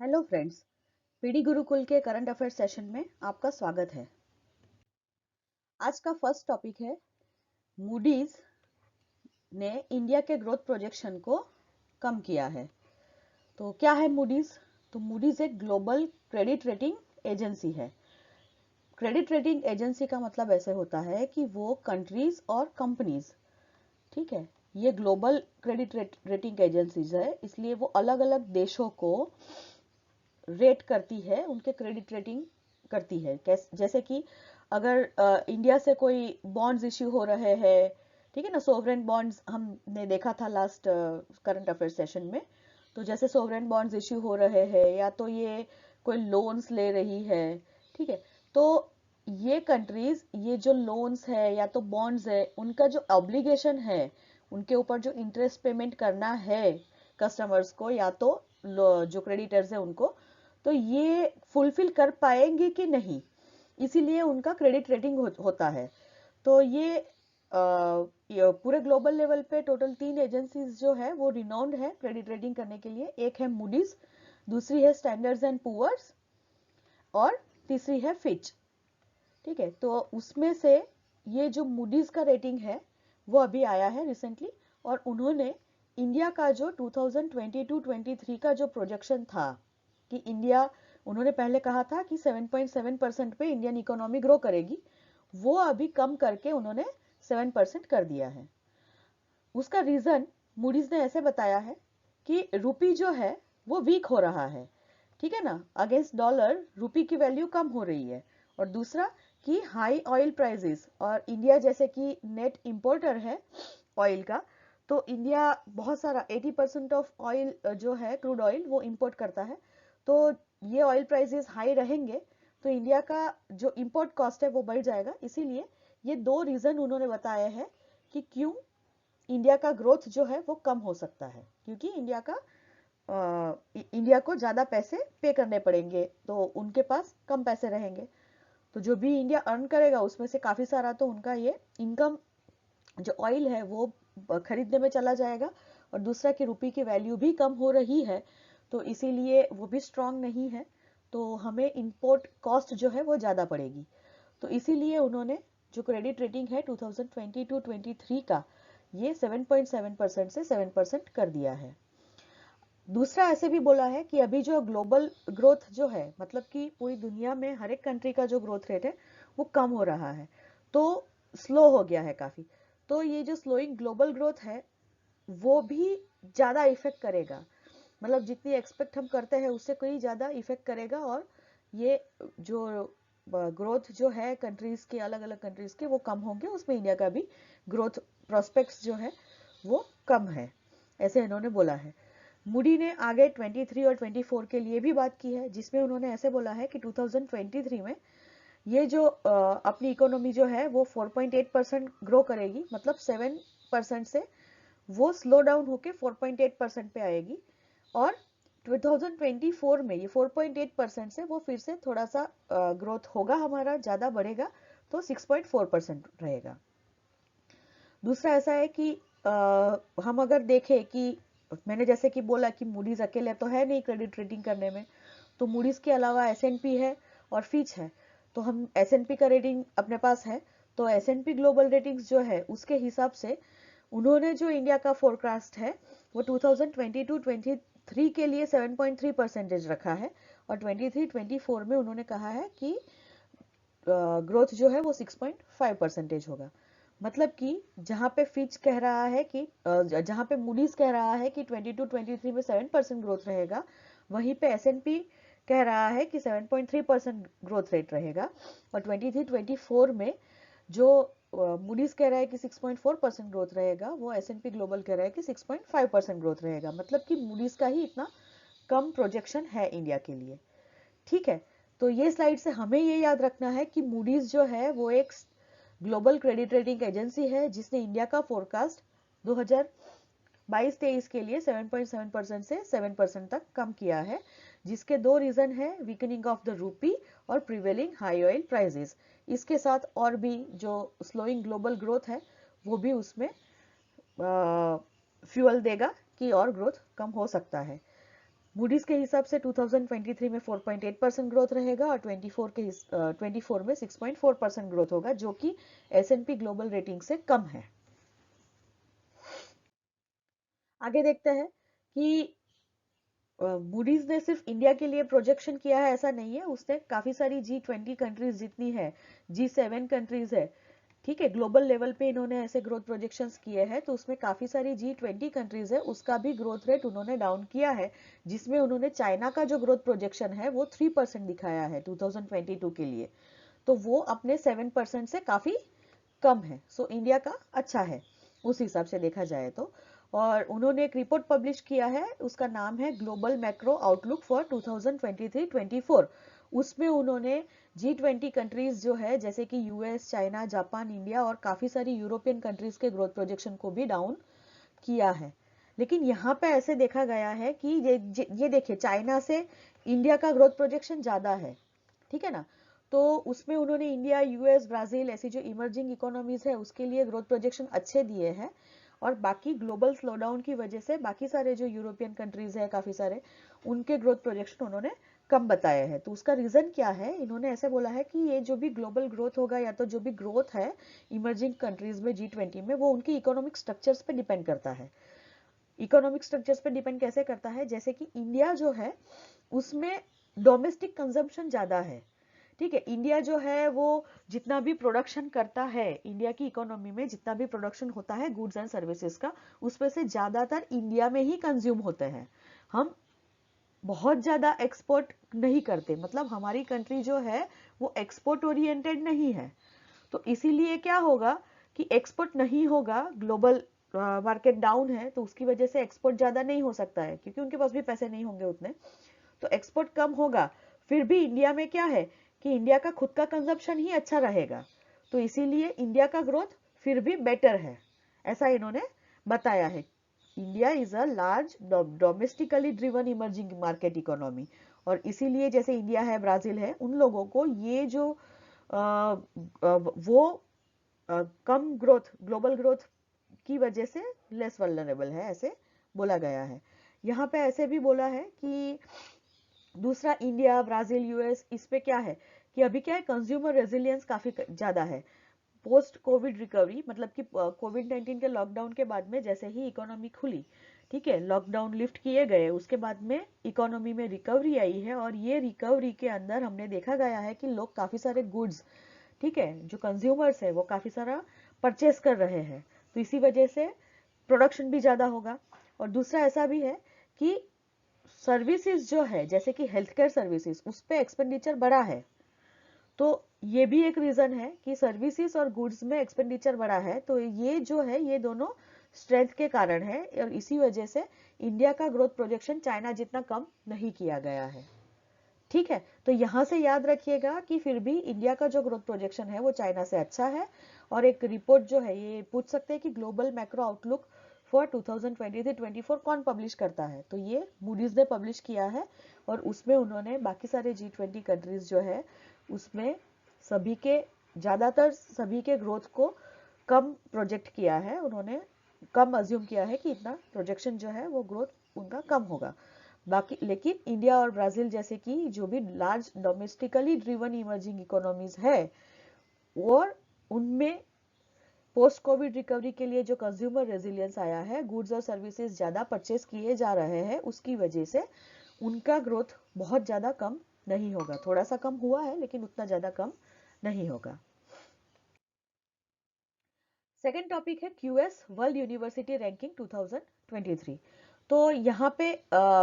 Hello friends, PD Gurukul के current affair session में आपका स्वागत है। आज का फर्स्ट टॉपिक है मूडीज ने इंडिया के ग्रोथ प्रोजेक्शन को कम किया है। तो क्या है मूडीज? तो मूडीज एक ग्लोबल क्रेडिट रेटिंग एजेंसी है। क्रेडिट रेटिंग एजेंसी का मतलब ऐसे होता है कि वो कंट्रीज और कंपनीज, ठीक है, ये ग्लोबल क्रेडिट रेटिंग एजेंसीज है, इसलिए वो अलग अलग देशों को रेट करती है, उनके क्रेडिट रेटिंग करती है। जैसे कि अगर इंडिया से कोई बॉन्ड्स इश्यू हो रहे हैं, ठीक है ना, सोवरेन बॉन्ड्स हमने देखा था लास्ट करंट अफेयर सेशन में। तो जैसे सोवरेन बॉन्ड्स इश्यू हो रहे हैं या तो ये कोई लोन्स ले रही है, ठीक है, तो ये कंट्रीज ये जो लोन्स है या तो बॉन्ड्स है, उनका जो ऑब्लिगेशन है, उनके ऊपर जो इंटरेस्ट पेमेंट करना है कस्टमर्स को या तो जो क्रेडिटर्स है उनको, तो ये फुलफिल कर पाएंगे कि नहीं, इसीलिए उनका क्रेडिट रेटिंग होता है। तो ये पूरे ग्लोबल लेवल पे टोटल 3 एजेंसीज जो है वो रिनाउंड है क्रेडिट रेटिंग करने के लिए। एक है मूडीज, दूसरी है स्टैंडर्ड्स एंड पुअर्स और तीसरी है फिच। ठीक है, तो उसमें से ये जो मूडीज का रेटिंग है वो अभी आया है रिसेंटली, और उन्होंने इंडिया का जो 2022-23 का जो प्रोजेक्शन था कि इंडिया, उन्होंने पहले कहा था कि 7.7% पे इंडियन इकोनॉमी ग्रो करेगी, वो अभी कम करके उन्होंने 7% कर दिया है। उसका रीजन मूडीज ने ऐसे बताया है कि रूपी जो है वो वीक हो रहा है, ठीक है ना, अगेंस्ट डॉलर रूपी की वैल्यू कम हो रही है। और दूसरा कि हाई ऑयल प्राइसेस, और इंडिया जैसे कि नेट इंपोर्टर है ऑयल का, तो इंडिया बहुत सारा 80% ऑफ ऑयल जो है क्रूड ऑयल वो इंपोर्ट करता है। तो ये ऑयल प्राइसेस हाई रहेंगे तो इंडिया का जो इंपोर्ट कॉस्ट है वो बढ़ जाएगा। इसीलिए ये दो रीजन उन्होंने बताए हैं कि क्यों इंडिया का ग्रोथ जो है वो कम हो सकता है, क्योंकि इंडिया को ज्यादा पैसे पे करने पड़ेंगे तो उनके पास कम पैसे रहेंगे। तो जो भी इंडिया अर्न करेगा उसमें से काफी सारा तो उनका ये इनकम जो ऑयल है वो खरीदने में चला जाएगा। और दूसरा कि रुपी की वैल्यू भी कम हो रही है, तो इसीलिए वो भी स्ट्रांग नहीं है, तो हमें इंपोर्ट कॉस्ट जो है वो ज्यादा पड़ेगी। तो इसीलिए उन्होंने जो क्रेडिट रेटिंग है 2022-23 का, ये 7.7% से 7% कर दिया है। दूसरा ऐसे भी बोला है कि अभी जो ग्लोबल ग्रोथ जो है, मतलब कि पूरी दुनिया में हर एक कंट्री का जो ग्रोथ रेट है वो कम हो रहा है, तो स्लो हो गया है काफी। तो ये जो स्लोइंग ग्लोबल ग्रोथ है वो भी ज्यादा इफेक्ट करेगा, मतलब जितनी एक्सपेक्ट हम करते हैं उससे कहीं ज्यादा इफेक्ट करेगा। और ये जो ग्रोथ जो है कंट्रीज के, अलग अलग कंट्रीज के, वो कम होंगे, उसमें इंडिया का भी ग्रोथ प्रोस्पेक्ट्स जो है वो कम है, ऐसे इन्होंने बोला है। मूडी ने आगे 23 और 24 के लिए भी बात की है, जिसमें उन्होंने ऐसे बोला है कि 2023 में ये जो अपनी इकोनॉमी जो है वो 4.8% ग्रो करेगी, मतलब 7% से वो स्लो डाउन होके 4.8% पे आएगी। और 2024 में ये 4.8% से वो फिर से थोड़ा सा ग्रोथ होगा, हमारा ज्यादा बढ़ेगा, तो 6.4% रहेगा। दूसरा ऐसा है कि हम अगर देखें कि मैंने जैसे कि बोला कि मूडीज अकेले तो है नहीं क्रेडिट रेटिंग करने में, तो मूडीज के अलावा एसएनपी है और फिच है। तो हम एसएनपी का रेटिंग अपने पास है, तो एसएनपी ग्लोबल रेटिंग्स जो है उसके हिसाब से उन्होंने जो इंडिया का फोरकास्ट है वो 2022-23 के लिए 7.3% रखा है, और 23-24 में उन्होंने कहा है कि ग्रोथ जो है वो 6.5% होगा। मतलब कि जहां पे फिच कह रहा है कि जहां पे मूडीज कह रहा है कि 22-23 में 7% ग्रोथ रहेगा, वहीं पे एसएनपी कह रहा है कि 7.3% ग्रोथ रेट रहेगा। और 23-24 में जो मूडीज कह रहा है कि 6.4% ग्रोथ रहेगा, वो एसएनपी ग्लोबल कह रहा है कि 6.5% ग्रोथ रहेगा। मतलब कि मूडीज का ही इतना कम प्रोजेक्शन है इंडिया के लिए, ठीक है। तो ये स्लाइड से हमें ये याद रखना है कि मूडीज जो है वो एक ग्लोबल क्रेडिट रेटिंग एजेंसी है, जिसने इंडिया का फोरकास्ट 2022-23 के लिए 7.7% से 7% तक कम किया है, जिसके दो रीजन है, वीकनिंग ऑफ द रूपी और प्रिवेलिंग हाई ऑयल प्राइसेस। इसके साथ और भी जो स्लोइंग ग्लोबल ग्रोथ है वो भी उसमें फ्यूअल देगा कि और ग्रोथ कम हो सकता है। मूडीज के हिसाब से 2023 में 4.8% ग्रोथ रहेगा और 24 में 6.4% ग्रोथ होगा, जो कि S&P ग्लोबल रेटिंग से कम है। आगे देखते हैं कि मूडीज ने सिर्फ इंडिया के लिए प्रोजेक्शन किया है ऐसा नहीं है, उसने काफी सारी G20 कंट्रीज जितनी है, G7 कंट्रीज है, ठीक है, ग्लोबल लेवल पे इन्होंने ऐसे ग्रोथ प्रोजेक्शंस किए हैं, तो उसमें काफी सारी G20 कंट्रीज है, उसका भी ग्रोथ रेट उन्होंने डाउन किया है, जिसमें उन्होंने चाइना का जो ग्रोथ प्रोजेक्शन है वो 3% दिखाया है 2022 के लिए, तो वो अपने 7% से काफी कम है। सो इंडिया का अच्छा है उस हिसाब से देखा जाए तो। और उन्होंने एक रिपोर्ट पब्लिश किया है, उसका नाम है ग्लोबल मैक्रो आउटलुक फॉर 2023-24। उसमें उन्होंने G20 कंट्रीज जो है जैसे कि यूएस, चाइना, जापान, इंडिया और काफी सारी यूरोपियन कंट्रीज के ग्रोथ प्रोजेक्शन को भी डाउन किया है। लेकिन यहाँ पे ऐसे देखा गया है कि ये देखिए, चाइना से इंडिया का ग्रोथ प्रोजेक्शन ज्यादा है, ठीक है ना, तो उसमें उन्होंने इंडिया, यूएस, ब्राजील ऐसी जो इमर्जिंग इकोनॉमीज है उसके लिए ग्रोथ प्रोजेक्शन अच्छे दिए हैं, और बाकी ग्लोबल स्लोडाउन की वजह से बाकी सारे जो यूरोपियन कंट्रीज है काफी सारे, उनके ग्रोथ प्रोजेक्शन उन्होंने कम बताए हैं। तो उसका रीजन क्या है, इन्होंने ऐसे बोला है कि ये जो भी ग्लोबल ग्रोथ होगा या तो जो भी ग्रोथ है इमर्जिंग कंट्रीज में G20 में, वो उनकी इकोनॉमिक स्ट्रक्चर्स पे डिपेंड करता है। इकोनॉमिक स्ट्रक्चर्स पे डिपेंड कैसे करता है, जैसे कि इंडिया जो है उसमें डोमेस्टिक कंजम्पशन ज्यादा है, ठीक है, इंडिया जो है वो जितना भी प्रोडक्शन करता है, इंडिया की इकोनॉमी में जितना भी प्रोडक्शन होता है गुड्स एंड सर्विसेज का, उसमें से ज्यादातर इंडिया में ही कंज्यूम होते हैं। हम बहुत ज्यादा एक्सपोर्ट नहीं करते, मतलब हमारी कंट्री जो है वो एक्सपोर्ट ओरिएंटेड नहीं है, तो इसीलिए क्या होगा कि एक्सपोर्ट नहीं होगा, ग्लोबल मार्केट डाउन है, तो उसकी वजह से एक्सपोर्ट ज्यादा नहीं हो सकता है क्योंकि उनके पास भी पैसे नहीं होंगे उतने, तो एक्सपोर्ट कम होगा। फिर भी इंडिया में क्या है कि इंडिया का खुद का कंजप्शन ही अच्छा रहेगा, तो इसीलिए इंडिया का ग्रोथ फिर भी बेटर है, ऐसा इन्होंने बताया है। India is a large domestically driven emerging market economy, और इसीलिए जैसे इंडिया है, ब्राजील है, उन लोगों को ये जो वो कम ग्रोथ, ग्लोबल ग्रोथ की वजह से लेस वल्नरेबल है, ऐसे बोला गया है। यहाँ पे ऐसे भी बोला है कि दूसरा इंडिया, ब्राजील, यूएस, इस पे क्या है कि अभी क्या है, कंज्यूमर रेजिलियंस काफी ज्यादा है पोस्ट कोविड रिकवरी, मतलब कि कोविड-19 के लॉकडाउन के बाद में जैसे ही इकोनॉमी खुली, ठीक है, लॉकडाउन लिफ्ट किए गए, उसके बाद में इकोनॉमी में रिकवरी आई है, और ये रिकवरी के अंदर हमने देखा गया है कि लोग काफी सारे गुड्स, ठीक है, जो कंज्यूमर्स है वो काफी सारा परचेस कर रहे हैं, तो इसी वजह से प्रोडक्शन भी ज्यादा होगा। और दूसरा ऐसा भी है कि सर्विसेज जो है जैसे कि हेल्थ केयर सर्विसेज, उस पे एक्सपेंडिचर बढ़ा है, तो ये भी एक रीजन है कि सर्विसेज और गुड्स में एक्सपेंडिचर बढ़ा है, तो ये जो है ये दोनों स्ट्रेंथ के कारण है, और इसी वजह से इंडिया का ग्रोथ प्रोजेक्शन चाइना जितना कम नहीं किया गया है, ठीक है। तो यहां से याद रखिएगा कि फिर भी इंडिया का जो ग्रोथ प्रोजेक्शन है वो चाइना से अच्छा है। और एक रिपोर्ट जो है, ये पूछ सकते हैं कि ग्लोबल मैक्रो आउटलुक फॉर 2023-24 कौन पब्लिश करता है, तो ये मूडीज ने पब्लिश किया है, और उसमें उन्होंने बाकी सारे G20 कंट्रीज जो है उसमें सभी के, ज्यादातर सभी के ग्रोथ को कम प्रोजेक्ट किया है, उन्होंने कम अज्यूम किया है कि इतना प्रोजेक्शन जो है वो ग्रोथ उनका कम होगा। बाकी लेकिन इंडिया और ब्राजील जैसे कि जो भी large domestically driven emerging economies है, और उनमें पोस्ट कोविड रिकवरी के लिए जो कंज्यूमर रेजिलियंस आया है, गुड्स और सर्विसेज ज्यादा परचेस किए जा रहे हैं, उसकी वजह से उनका ग्रोथ बहुत ज्यादा कम नहीं होगा, थोड़ा सा कम हुआ है लेकिन उतना ज्यादा कम नहीं होगा। सेकेंड टॉपिक है क्यूएस वर्ल्ड यूनिवर्सिटी रैंकिंग 2023। तो यहाँ पे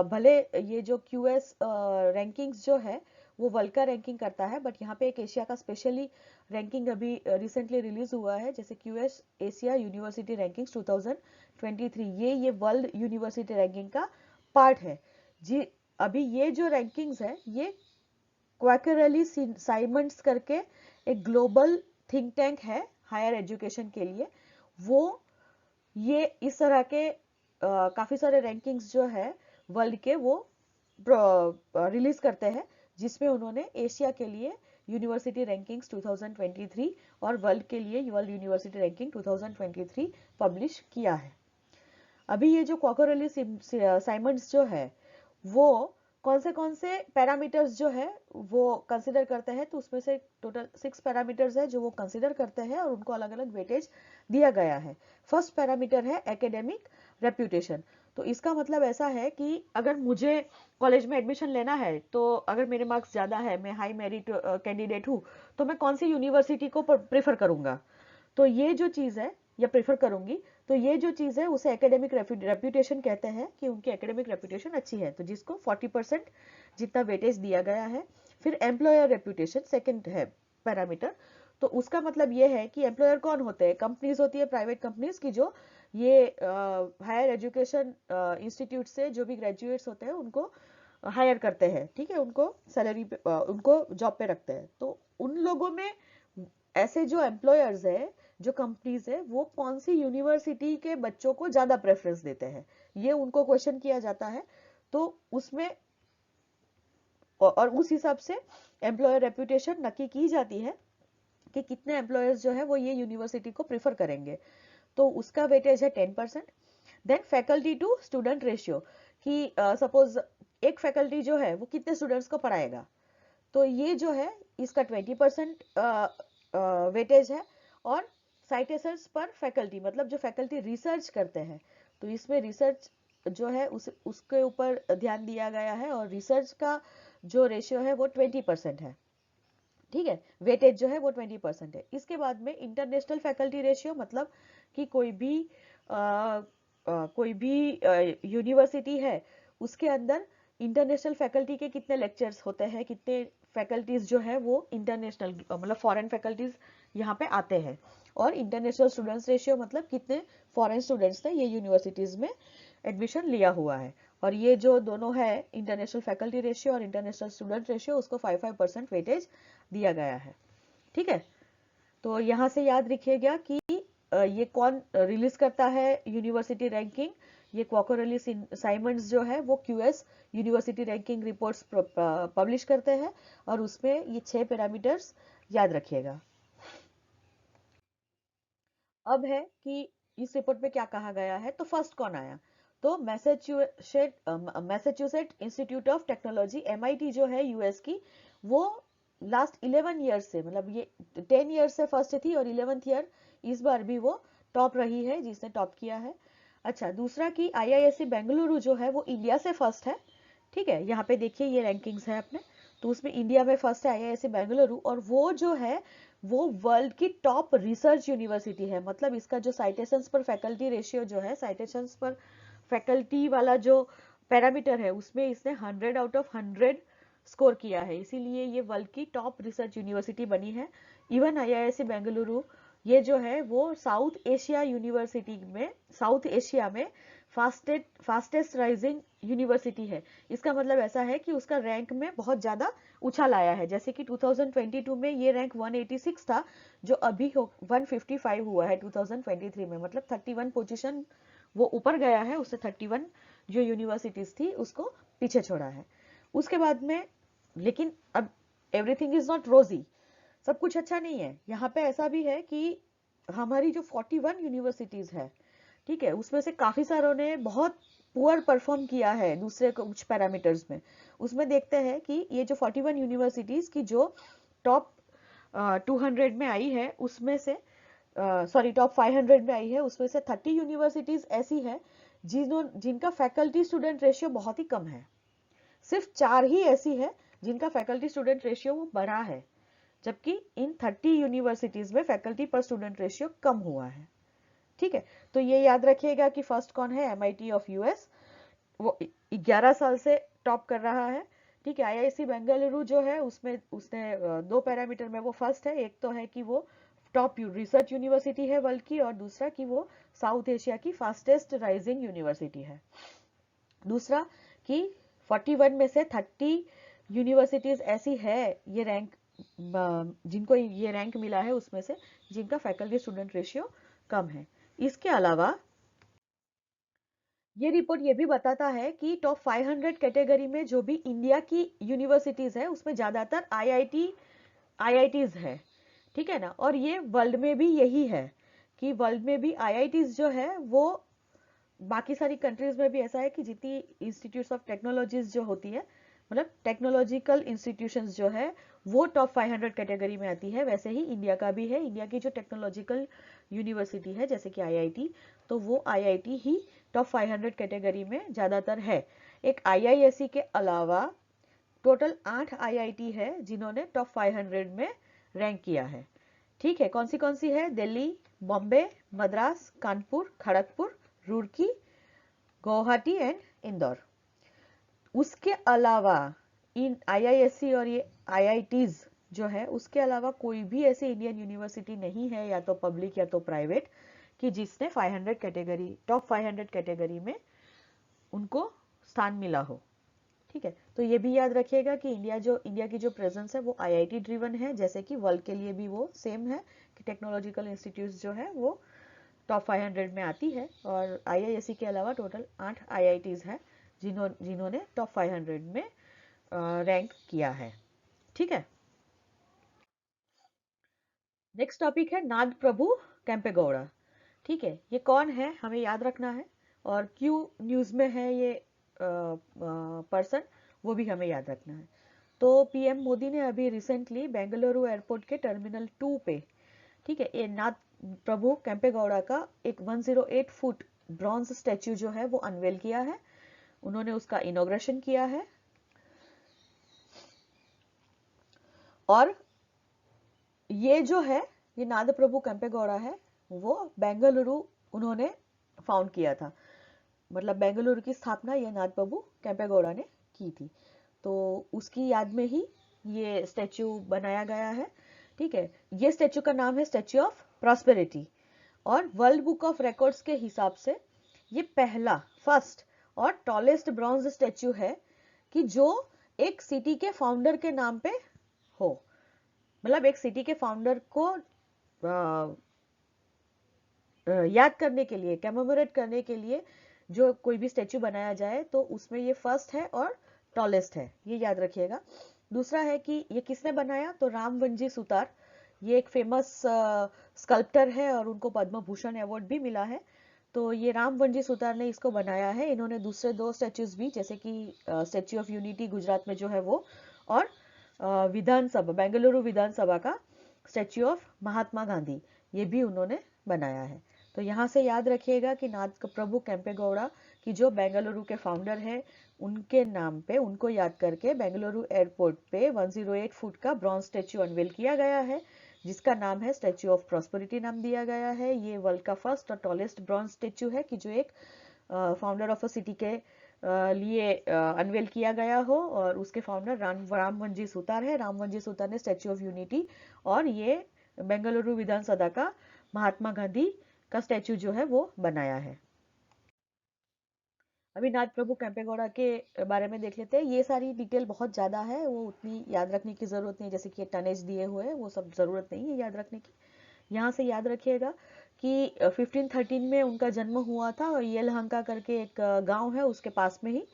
भले ये जो क्यूएस रैंकिंग्स जो है वो वर्ल्ड का रैंकिंग करता है, बट यहाँ पे एक एशिया का स्पेशली रैंकिंग अभी रिसेंटली रिलीज हुआ है, जैसे क्यूएस एशिया यूनिवर्सिटी रैंकिंग्स 2023, ये वर्ल्ड यूनिवर्सिटी रैंकिंग का पार्ट है जी। अभी ये जो रैंकिंग्स है ये क्वाकरली साइमंड्स करके एक ग्लोबल थिंक टैंक है हायर एजुकेशन के लिए, वो ये इस तरह के काफी सारे रैंकिंग्स जो है वर्ल्ड के वो रिलीज करते हैं, जिसमें उन्होंने एशिया के लिए यूनिवर्सिटी रैंकिंग्स 2023 और वर्ल्ड के लिए वर्ल्ड यूनिवर्सिटी रैंकिंग 2023 पब्लिश किया है। अभी ये जो क्वाकरली साइमंड्स जो है वो कौन से पैरामीटर्स जो है वो कंसिडर करते हैं, तो उसमें से टोटल 6 पैरामीटर्स है जो वो कंसिडर करते हैं और उनको अलग अलग वेटेज दिया गया है। फर्स्ट पैरामीटर है एकेडमिक रेप्यूटेशन। तो इसका मतलब ऐसा है कि अगर मुझे कॉलेज में एडमिशन लेना है, तो अगर मेरे मार्क्स ज़्यादा है, मैं हाई मेरिट कैंडिडेट हूँ, तो मैं कौन सी यूनिवर्सिटी को प्रेफर करूँगा, तो ये जो चीज़ है या प्रेफर करूंगी, तो ये जो चीज़ है उसे एकेडमिक रेप्यूटेशन कहते हैं कि उनकी एकेडमिक रेप्यूटेशन अच्छी है, तो जिसको 40% जितना वेटेज दिया गया है। फिर एम्प्लॉयर रेप्यूटेशन सेकंड है पैरामीटर। तो उसका मतलब ये है कि एम्प्लॉयर कौन होते हैं, कंपनीज होती है, प्राइवेट कंपनीज की जो ये हायर एजुकेशन इंस्टीट्यूट से जो भी ग्रेजुएट्स होते हैं उनको हायर करते हैं, ठीक है, उनको सैलरी पे उनको जॉब पे रखते हैं। तो उन लोगों में ऐसे जो एम्प्लॉयर्स है, जो कंपनीज है, वो कौन सी यूनिवर्सिटी के बच्चों को ज्यादा प्रेफरेंस देते हैं, ये उनको क्वेश्चन किया जाता है। तो उसमें और उस हिसाब से एम्प्लॉयर रेप्यूटेशन नक्की की जाती है कि कितने एम्प्लॉयर्स जो है वो ये यूनिवर्सिटी को प्रेफर करेंगे। तो उसका वेटेज है 10%। Then faculty to student ratio, कि सपोज एक फैकल्टी जो है वो कितने स्टूडेंट्स को पढ़ाएगा, तो ये जो है इसका 20% वेटेज है। और साइटेशंस पर फैकल्टी, मतलब जो फैकल्टी रिसर्च करते हैं, तो इसमें रिसर्च जो है उसके ऊपर ध्यान दिया गया है, और रिसर्च का जो रेशियो है वो 20% है, ठीक है, वेटेज जो है वो 20% है। इसके बाद में इंटरनेशनल फैकल्टी रेशियो, मतलब कि कोई भी यूनिवर्सिटी है, उसके अंदर इंटरनेशनल फैकल्टी के कितने लेक्चर्स होते हैं, कितने फैकल्टीज जो है वो इंटरनेशनल मतलब फॉरेन फैकल्टीज यहाँ पे आते हैं। और इंटरनेशनल स्टूडेंट्स रेशियो, मतलब कितने फॉरेन स्टूडेंट्स ने ये यूनिवर्सिटीज में एडमिशन लिया हुआ है। और ये जो दोनों है, इंटरनेशनल फैकल्टी रेशियो और इंटरनेशनल स्टूडेंट रेशियो, उसको 5% वेटेज दिया गया है, ठीक है। तो यहाँ से याद रखिएगा कि ये कौन रिलीज करता है यूनिवर्सिटी रैंकिंग, ये क्वार्टरली साइमंड्स जो है वो QS university ranking reports publish करते हैं, और उसमें ये 6 पैरामीटर्स याद रखिएगा। अब है कि इस रिपोर्ट में क्या कहा गया है। तो फर्स्ट कौन आया, तो Massachusetts institute of technology, MIT जो है यूएस की, वो लास्ट 11 ईयर्स से, मतलब ये 10 ईयर्स से फर्स्ट थी और 11th ईयर इस बार भी वो टॉप रही है, जिसने टॉप किया है। अच्छा, दूसरा कि आईआईएससी बेंगलुरु जो है वो इंडिया से फर्स्ट है, ठीक है, यहाँ पे देखिए ये रैंकिंग्स है अपने, तो उसमें इंडिया में फर्स्ट है आईआईएससी बेंगलुरु, और वो जो है वो वर्ल्ड की टॉप रिसर्च यूनिवर्सिटी है। मतलब इसका जो साइटेशंस पर फैकल्टी रेशियो जो है, साइटेशंस पर फैकल्टी वाला जो पैरामीटर है, उसमें इसने 100 आउट ऑफ 100 स्कोर किया है, इसीलिए ये वर्ल्ड की टॉप रिसर्च यूनिवर्सिटी बनी है। इवन आईआईएससी बेंगलुरु ये जो है वो साउथ एशिया यूनिवर्सिटी में, साउथ एशिया में फास्टेस्ट राइजिंग यूनिवर्सिटी है। इसका मतलब ऐसा है कि उसका रैंक में बहुत ज्यादा उछाल आया है, जैसे कि 2022 में ये रैंक 186 था, जो अभी 155 हुआ है 2023 में, मतलब 31 पोजीशन वो ऊपर गया है, उससे 31 जो यूनिवर्सिटीज थी उसको पीछे छोड़ा है। उसके बाद में, लेकिन अब एवरीथिंग इज नॉट रोजी, सब कुछ अच्छा नहीं है। यहाँ पे ऐसा भी है कि हमारी जो 41 यूनिवर्सिटीज है, ठीक है, उसमें से काफी सारों ने बहुत पुअर परफॉर्म किया है दूसरे कुछ पैरामीटर्स में। उसमें देखते हैं कि ये जो 41 यूनिवर्सिटीज की जो टॉप 200 में आई है, उसमें से सॉरी टॉप 500 में आई है, उसमें से 30 यूनिवर्सिटीज ऐसी है जिनका फैकल्टी स्टूडेंट रेशियो बहुत ही कम है। सिर्फ 4 ही ऐसी है जिनका फैकल्टी स्टूडेंट रेशियो वो बढ़ा है, जबकि इन 30 यूनिवर्सिटीज में फैकल्टी पर स्टूडेंट रेशियो कम हुआ है, ठीक है। तो ये याद रखिएगा कि फर्स्ट कौन है, एमआईटी ऑफ यूएस, वो 11 साल से टॉप कर रहा है, ठीक है। आईआईसी बेंगलुरु जो है उसमें उसने 2 पैरामीटर में वो फर्स्ट है, एक तो है कि वो टॉप रिसर्च यूनिवर्सिटी है वर्ल्ड की, और दूसरा कि वो साउथ एशिया की फास्टेस्ट राइजिंग यूनिवर्सिटी है। दूसरा कि 41 में से 30 यूनिवर्सिटीज ऐसी है, ये रैंक जिनको ये रैंक मिला है उसमें से, जिनका फैकल्टी स्टूडेंट रेशियो कम है। इसके अलावा ये रिपोर्ट ये भी बताता है कि टॉप 500 कैटेगरी में जो भी इंडिया की यूनिवर्सिटीज है, उसमें ज्यादातर आईआईटीज है, ठीक है ना। और ये वर्ल्ड में भी यही है कि वर्ल्ड में भी आईआईटीज जो है वो बाकी सारी कंट्रीज में भी ऐसा है कि जितनी इंस्टीट्यूट्स ऑफ टेक्नोलॉजीज जो होती है, मतलब टेक्नोलॉजिकल इंस्टीट्यूशंस जो है वो टॉप 500 कैटेगरी में आती है, वैसे ही इंडिया का भी है। इंडिया की जो टेक्नोलॉजिकल यूनिवर्सिटी है जैसे कि आईआईटी, तो वो आईआईटी ही टॉप 500 कैटेगरी में ज़्यादातर है। एक आईआईएससी के अलावा टोटल 8 आईआईटी है जिन्होंने टॉप 500 में रैंक किया है। ठीक है, कौन सी है? दिल्ली, बॉम्बे, मद्रास, कानपुर, खड़गपुर, रुड़की, गुवाहाटी एंड इंदौर। उसके अलावा इन आईआईएससी और ये आईआईटीज जो है, उसके अलावा कोई भी ऐसी इंडियन यूनिवर्सिटी नहीं है, या तो पब्लिक या तो प्राइवेट, कि जिसने 500 कैटेगरी, टॉप 500 कैटेगरी में उनको स्थान मिला हो। ठीक है, तो ये भी याद रखिएगा कि इंडिया की जो प्रेजेंस है वो आईआईटी ड्रिवन है, जैसे कि वर्ल्ड के लिए भी वो सेम है कि टेक्नोलॉजिकल इंस्टीट्यूट्स जो है वो टॉप 500 में आती है। और आईआईएससी के अलावा टोटल 8 आईआईटीज है जिन्होंने टॉप 500 में रैंक किया है। ठीक है, नेक्स्ट टॉपिक है नाग प्रभु केम्पेगौड़ा। ठीक है, ये कौन है हमें याद रखना है, और क्यों न्यूज में है ये पर्सन, वो भी हमें याद रखना है। तो पीएम मोदी ने अभी रिसेंटली बेंगलुरु एयरपोर्ट के टर्मिनल 2 पे, ठीक है, ये नाथ प्रभु केम्पेगौड़ा का एक 108 फुट ब्रॉन्ज स्टैच्यू जो है वो अनवेल किया है। उन्होंने उसका इनॉग्रेशन किया है, और ये जो है, ये नाद प्रभु केम्पेगौड़ा है, वो बेंगलुरु उन्होंने फाउंड किया था। मतलब बेंगलुरु की स्थापना ये नाद प्रभु केम्पेगौड़ा ने की थी, तो उसकी याद में ही ये स्टैच्यू बनाया गया है। ठीक है, ये स्टैच्यू का नाम है स्टैच्यू ऑफ प्रॉस्पेरिटी, और वर्ल्ड बुक ऑफ रिकॉर्ड्स के हिसाब से ये पहला, फर्स्ट और टॉलेस्ट ब्रॉन्ज स्टैच्यू है कि जो एक सिटी के फाउंडर के नाम पे हो। मतलब एक सिटी के फाउंडर को याद करने के लिए, कमेमोरेट करने के लिए जो कोई भी स्टैच्यू बनाया जाए, तो उसमें ये फर्स्ट है और टॉलेस्ट है, ये याद रखिएगा। दूसरा है कि ये किसने बनाया, तो रामवंजी सुतार, ये एक फेमस स्कल्प्टर है और उनको पद्म भूषण अवार्ड भी मिला है। तो ये रामवंजी सुतार ने इसको बनाया है। इन्होंने दूसरे 2 स्टैच्यूज भी, जैसे कि स्टैच्यू ऑफ यूनिटी गुजरात में जो है वो, और विधानसभा, बेंगलुरु विधानसभा का स्टैच्यू ऑफ महात्मा गांधी, ये भी उन्होंने बनाया है। तो यहाँ से याद रखिएगा कि नाथ प्रभु केम्पेगौड़ा की जो बेंगलुरु के फाउंडर है, उनके नाम पे, उनको याद करके बेंगलुरु एयरपोर्ट पे 108 फुट का ब्रॉन्ज स्टैच्यू अनवेल किया गया है, जिसका नाम है स्टैच्यू ऑफ प्रॉस्पेरिटी नाम दिया गया है। ये वर्ल्ड का फर्स्ट और टॉलेस्ट ब्रॉन्ज स्टैच्यू है कि जो एक फाउंडर ऑफ अ सिटी के लिए अनवेल किया गया हो, और उसके फाउंडर रामवंजी सुतार है। रामवंजी सुतार ने स्टैच्यू ऑफ यूनिटी और ये बेंगलुरु विधानसभा का महात्मा गांधी का स्टैच्यू जो है वो बनाया है। अभी नाथ प्रभु केम्पेगौड़ा के बारे में देख लेते हैं। ये सारी डिटेल बहुत ज्यादा है, वो उतनी याद रखने की जरूरत नहीं, जैसे कि टनेज दिए हुए हैं, वो सब जरूरत नहीं है याद रखने की। यहाँ से याद रखिएगा कि 1513 में उनका जन्म हुआ था, और येलहंका करके एक गांव है उसके पास में ही।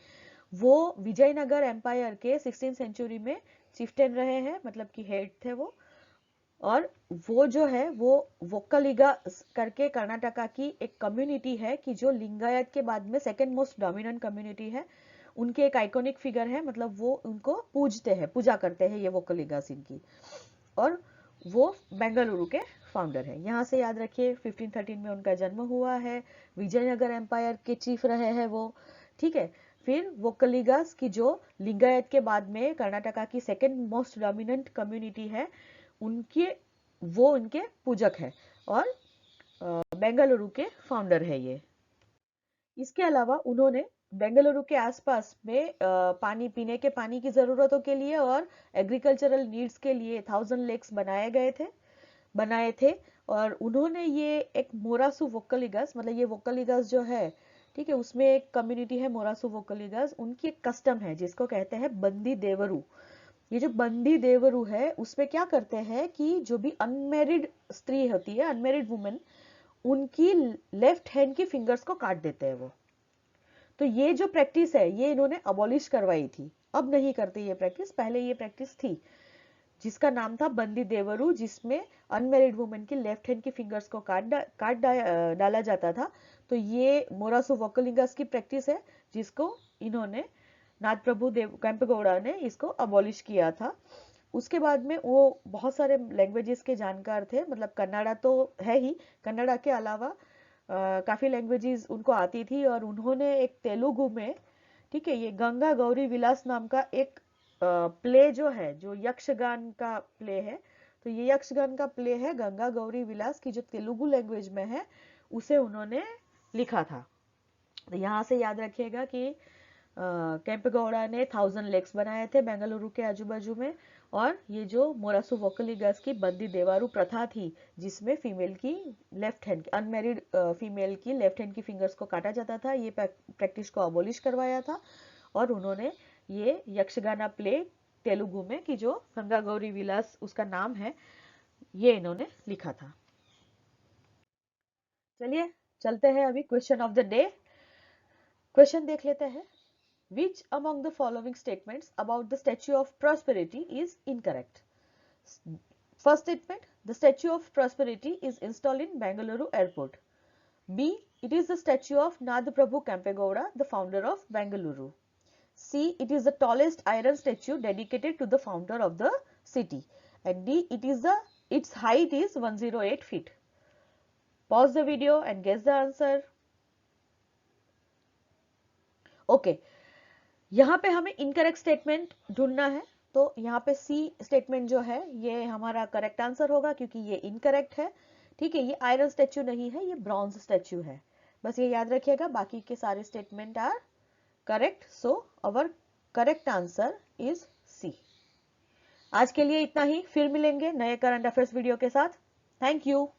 वो विजयनगर एम्पायर के 16th सेंचुरी में चिफ्टेन रहे हैं, मतलब कि हेड थे वो। और वो जो है वो वोक्कलिगा करके कर्नाटका की एक कम्युनिटी है कि जो लिंगायत के बाद में सेकंड मोस्ट डोमिनेंट कम्युनिटी है। उनके एक आइकॉनिक फिगर है, मतलब वो उनको पूजते हैं, पूजा करते हैं ये वोक्कलिगास इनकी, और वो बेंगलुरु के फाउंडर है। यहाँ से याद रखिए 1513 में उनका जन्म हुआ है, विजयनगर एम्पायर के चीफ रहे हैं वो। ठीक है, फिर वोक्कलिगास की जो लिंगायत के बाद में कर्नाटका की सेकंड मोस्ट डोमिनेंट कम्युनिटी है, उनके, वो उनके पूजक है, और बेंगलुरु के फाउंडर है ये। इसके अलावा उन्होंने बेंगलुरु के आसपास में पानी, पीने के पानी की जरूरतों के लिए और एग्रीकल्चरल नीड्स के लिए 1000 लेक्स बनाए थे। और उन्होंने ये एक मोरासु वोक्कलिगास, मतलब ये वोक्कलिगास जो है, ठीक है, उसमें एक कम्युनिटी है मोरासु वोक्कलिगास, उनकी एक कस्टम है जिसको कहते हैं बंदी देवरू। ये जो बंदी देवरू है उसमें क्या करते हैं कि जो भी अनमेरिड स्त्री होती है, अनमेरिड वुमेन, उनकी लेफ्ट हैंड की फिंगर्स को काट देते हैं वो। तो ये जो प्रैक्टिस है ये इन्होंने अबॉलिश करवाई थी, अब नहीं करते ये प्रैक्टिस, पहले ये प्रैक्टिस थी। जिसका नाम था बंदी देवरू, जिसमें अनमेरिड वुमेन की लेफ्ट हैंड की फिंगर्स को डाला जाता था। तो ये मोरासु वोक्कलिंगस की प्रैक्टिस है, जिसको इन्होंने नाथ प्रभु देव केम्पेगौड़ा ने इसको अबॉलिश किया था। उसके बाद में वो बहुत सारे लैंग्वेजेस के जानकार थे, मतलब कन्नड़ा तो है ही, कन्नड़ा के अलावा काफी लैंग्वेजेस उनको आती थी, और उन्होंने एक तेलुगु में, ठीक है, ये गंगा गौरी विलास नाम का एक प्ले जो है, जो यक्षगान का प्ले है, तो ये यक्षगान का प्ले है गंगा गौरी विलास की, जो तेलुगु लैंग्वेज में है, उसे उन्होंने लिखा था। तो यहाँ से याद रखिएगा कि केम्पेगौड़ा ने 1000 लेक्स बनाए थे बेंगलुरु के आजू बाजू में, और ये जो मोरासु वोक्कलिगस की बंदी देवारू प्रथा थी, जिसमें फीमेल की लेफ्ट हैंड, अनमेरिड फीमेल की लेफ्ट हैंड की फिंगर्स को काटा जाता था, ये प्रैक्टिस को अबॉलिश करवाया था। और उन्होंने ये यक्षगाना प्ले तेलुगु में, कि जो गंगा गौरी विलास उसका नाम है, ये इन्होंने लिखा था। चलिए चलते हैं अभी question of the day. Question देख लेते हैं। Which among the following statements about the Statue of Prosperity is incorrect? First statement, the Statue of Prosperity is installed in Bengaluru Airport. B, it is the statue of Nath Prabhu Kempegowda, the founder of Bengaluru. C, it is the tallest iron statue dedicated to the founder of the city. And D, its height is 108 feet. Pause the video and guess the answer. Okay. यहाँ पे हमें incorrect statement ढूंढना है, तो यहाँ पे सी statement जो है ये हमारा करेक्ट आंसर होगा, क्योंकि ये इनकरेक्ट है। ठीक है, ये आयरन स्टैच्यू नहीं है, ये ब्रॉन्ज स्टैच्यू है। बस ये याद रखिएगा, बाकी के सारे statement are correct, so our correct answer is C. आज के लिए इतना ही, फिर मिलेंगे नए करंट अफेयर्स वीडियो के साथ। Thank you.